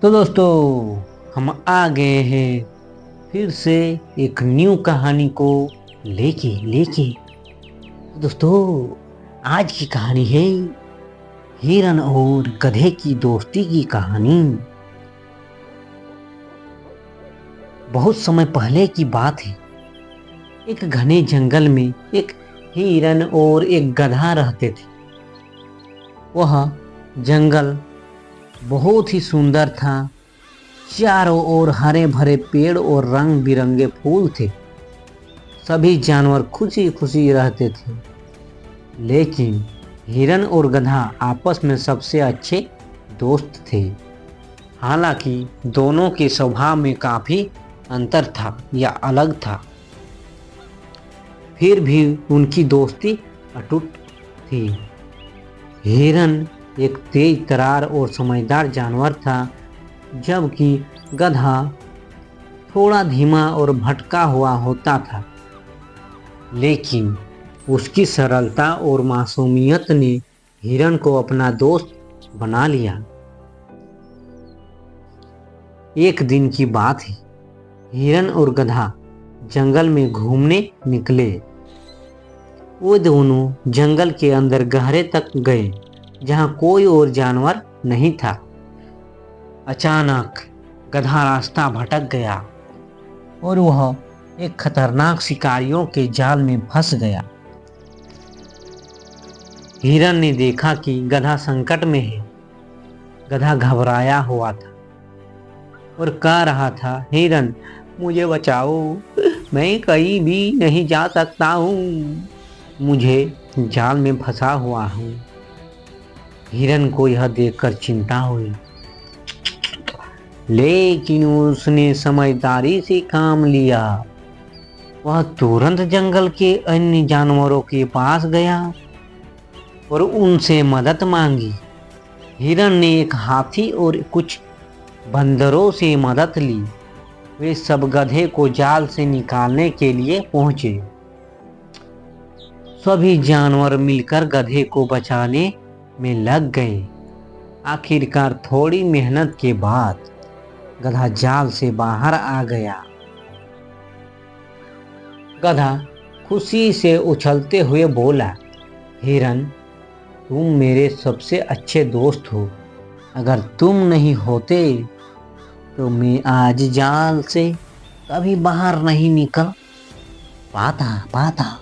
तो दोस्तों, हम आ गए हैं फिर से एक न्यू कहानी को लेके लेके तो दोस्तों, आज की कहानी है हिरन और गधे की दोस्ती की कहानी। बहुत समय पहले की बात है। एक घने जंगल में एक हिरन और एक गधा रहते थे। वह जंगल बहुत ही सुंदर था। चारों ओर हरे भरे पेड़ और रंग बिरंगे फूल थे। सभी जानवर खुशी खुशी रहते थे। लेकिन हिरन और गधा आपस में सबसे अच्छे दोस्त थे। हालांकि दोनों के स्वभाव में काफी अंतर था या अलग था, फिर भी उनकी दोस्ती अटूट थी। हिरन एक तेज तर्रार और समझदार जानवर था, जबकि गधा थोड़ा धीमा और भटका हुआ होता था। लेकिन उसकी सरलता और मासूमियत ने हिरन को अपना दोस्त बना लिया। एक दिन की बात है। हिरन और गधा जंगल में घूमने निकले। वो दोनों जंगल के अंदर गहरे तक गए, जहां कोई और जानवर नहीं था। अचानक गधा रास्ता भटक गया और वह एक खतरनाक शिकारियों के जाल में फंस गया। हिरन ने देखा कि गधा संकट में है। गधा घबराया हुआ था और कह रहा था, हिरन, मुझे बचाओ, मैं कहीं भी नहीं जा सकता हूँ, मुझे जाल में फंसा हुआ हूँ। हिरन को यह देखकर चिंता हुई, लेकिन उसने समझदारी से काम लिया। वह तुरंत जंगल के अन्य जानवरों के पास गया और उनसे मदद मांगी। हिरन ने एक हाथी और कुछ बंदरों से मदद ली। वे सब गधे को जाल से निकालने के लिए पहुंचे। सभी जानवर मिलकर गधे को बचाने में लग गए। आखिरकार थोड़ी मेहनत के बाद गधा जाल से बाहर आ गया। गधा खुशी से उछलते हुए बोला, हिरन, तुम मेरे सबसे अच्छे दोस्त हो। अगर तुम नहीं होते तो मैं आज जाल से कभी बाहर नहीं निकल पाता।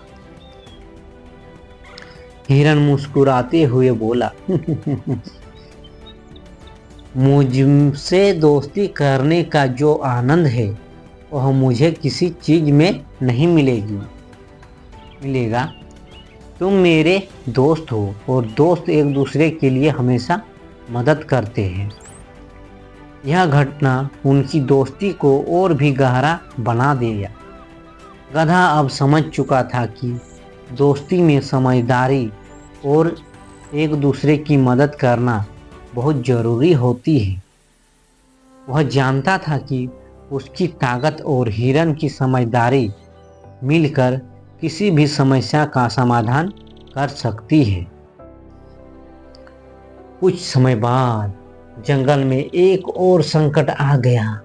हिरन मुस्कुराते हुए बोला, मुझसे दोस्ती करने का जो आनंद है वह मुझे किसी चीज में नहीं मिलेगा। तुम मेरे दोस्त हो और दोस्त एक दूसरे के लिए हमेशा मदद करते हैं। यह घटना उनकी दोस्ती को और भी गहरा बना दिया। गधा अब समझ चुका था कि दोस्ती में समझदारी और एक दूसरे की मदद करना बहुत जरूरी होती है। वह जानता था कि उसकी ताकत और हिरन की समझदारी मिलकर किसी भी समस्या का समाधान कर सकती है। कुछ समय बाद जंगल में एक और संकट आ गया।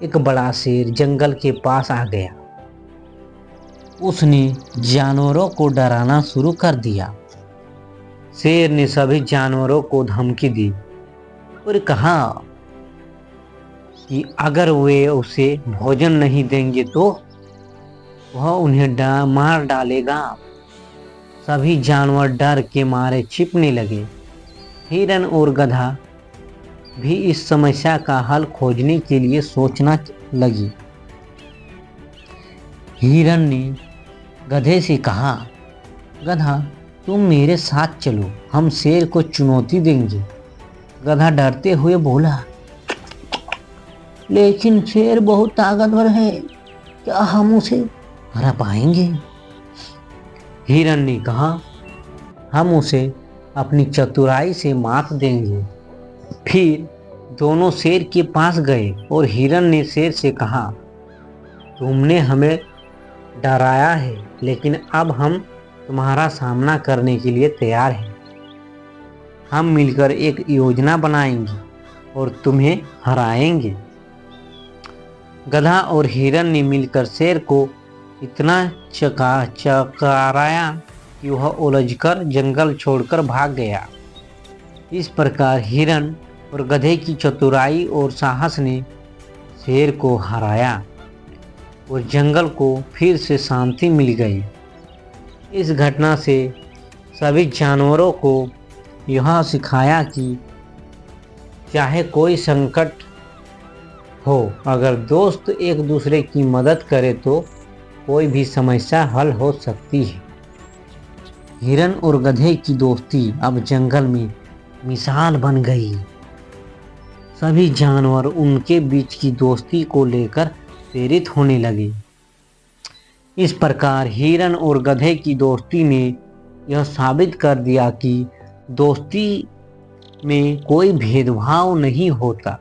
एक बड़ा शेर जंगल के पास आ गया। उसने जानवरों को डराना शुरू कर दिया। शेर ने सभी जानवरों को धमकी दी और कहा कि अगर वे उसे भोजन नहीं देंगे तो वह उन्हें मार डालेगा। सभी जानवर डर के मारे छिपने लगे। हिरन और गधा भी इस समस्या का हल खोजने के लिए सोचना लगी। हिरन ने गधे से कहा, गधा, तुम मेरे साथ चलो, हम शेर को चुनौती देंगे। गधा डरते हुए बोला, लेकिन शेर बहुत ताकतवर है, क्या हम उसे हरा पाएंगे? हिरन ने कहा, हम उसे अपनी चतुराई से मात देंगे। फिर दोनों शेर के पास गए और हिरन ने शेर से कहा, तुमने हमें डराया है, लेकिन अब हम तुम्हारा सामना करने के लिए तैयार हैं। हम मिलकर एक योजना बनाएंगे। और तुम्हें हराएंगे। गधा और हिरन ने मिलकर शेर को इतना चकराया कि वह उलझकर जंगल छोड़कर भाग गया। इस प्रकार हिरन और गधे की चतुराई और साहस ने शेर को हराया और जंगल को फिर से शांति मिल गई। इस घटना से सभी जानवरों को यह सिखाया कि चाहे कोई संकट हो, अगर दोस्त एक दूसरे की मदद करे तो कोई भी समस्या हल हो सकती है। हिरन और गधे की दोस्ती अब जंगल में मिसाल बन गई। सभी जानवर उनके बीच की दोस्ती को लेकर प्रेरित होने लगे। इस प्रकार हिरन और गधे की दोस्ती ने यह साबित कर दिया कि दोस्ती में कोई भेदभाव नहीं होता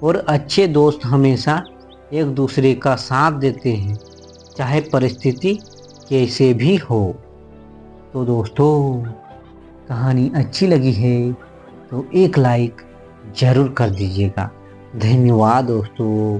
और अच्छे दोस्त हमेशा एक दूसरे का साथ देते हैं, चाहे परिस्थिति कैसे भी हो। तो दोस्तों, कहानी अच्छी लगी है तो एक लाइक जरूर कर दीजिएगा। धन्यवाद दोस्तों।